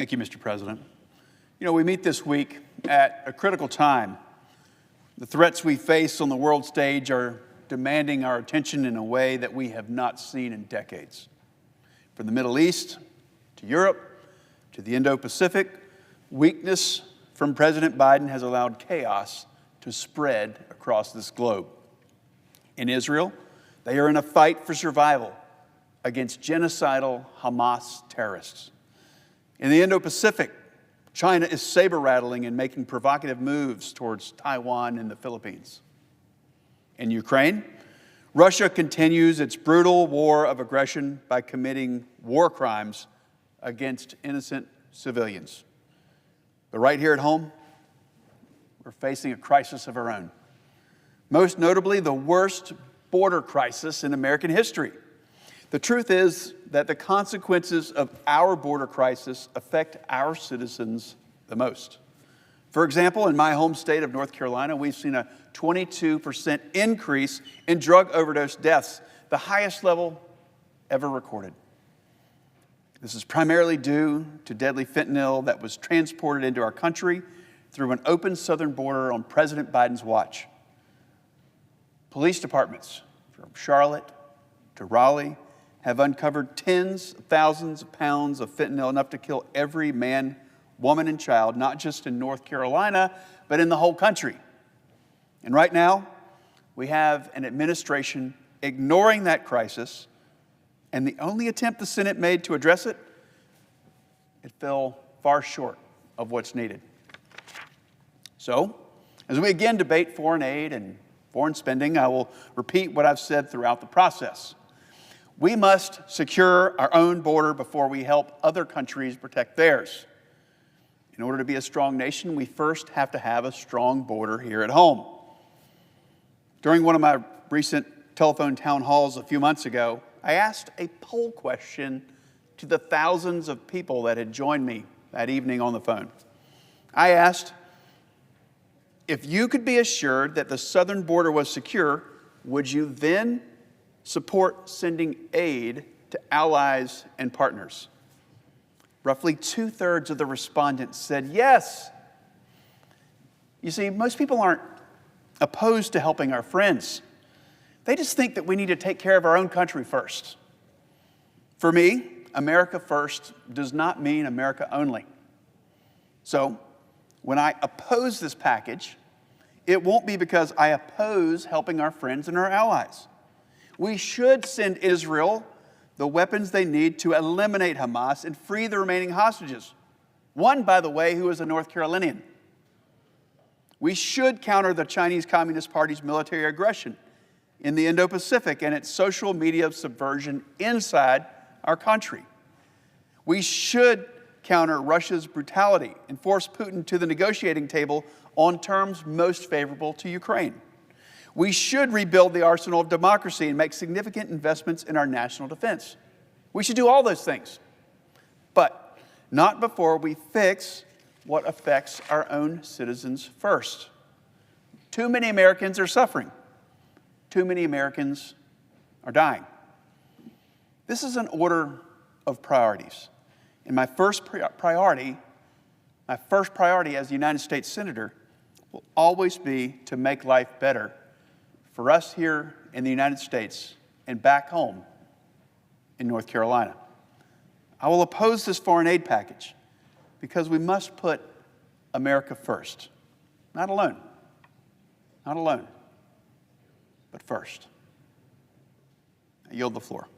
Thank you, Mr. President. We meet this week at a critical time. The threats we face on the world stage are demanding our attention in a way that we have not seen in decades. From the Middle East to Europe to the Indo-Pacific, weakness from President Biden has allowed chaos to spread across this globe. In Israel, they are in a fight for survival against genocidal Hamas terrorists. In the Indo-Pacific, China is saber-rattling and making provocative moves towards Taiwan and the Philippines. In Ukraine, Russia continues its brutal war of aggression by committing war crimes against innocent civilians. But right here at home, we're facing a crisis of our own. Most notably, the worst border crisis in American history. The truth is that the consequences of our border crisis affect our citizens the most. For example, in my home state of North Carolina, we've seen a 22% increase in drug overdose deaths, the highest level ever recorded. This is primarily due to deadly fentanyl that was transported into our country through an open southern border on President Biden's watch. Police departments from Charlotte to Raleigh have uncovered tens of thousands of pounds of fentanyl, enough to kill every man, woman, and child, not just in North Carolina, but in the whole country. And right now, we have an administration ignoring that crisis, and the only attempt the Senate made to address it, it fell far short of what's needed. So, as we again debate foreign aid and foreign spending, I will repeat what I've said throughout the process. We must secure our own border before we help other countries protect theirs. In order to be a strong nation, we first have to have a strong border here at home. During one of my recent telephone town halls a few months ago, I asked a poll question to the thousands of people that had joined me that evening on the phone. I asked, if you could be assured that the southern border was secure, would you then support sending aid to allies and partners? Roughly 2/3 of the respondents said yes. You see, most people aren't opposed to helping our friends. They just think that we need to take care of our own country first. For me, America first does not mean America only. So, when I oppose this package, it won't be because I oppose helping our friends and our allies. We should send Israel the weapons they need to eliminate Hamas and free the remaining hostages. One, by the way, who is a North Carolinian. We should counter the Chinese Communist Party's military aggression in the Indo-Pacific and its social media subversion inside our country. We should counter Russia's brutality and force Putin to the negotiating table on terms most favorable to Ukraine. We should rebuild the arsenal of democracy and make significant investments in our national defense. We should do all those things, but not before we fix what affects our own citizens first. Too many Americans are suffering. Too many Americans are dying. This is an order of priorities. And my first priority as a United States Senator will always be to make life better for us here in the United States and back home in North Carolina. I will oppose this foreign aid package because we must put America first. Not alone, but first. I yield the floor.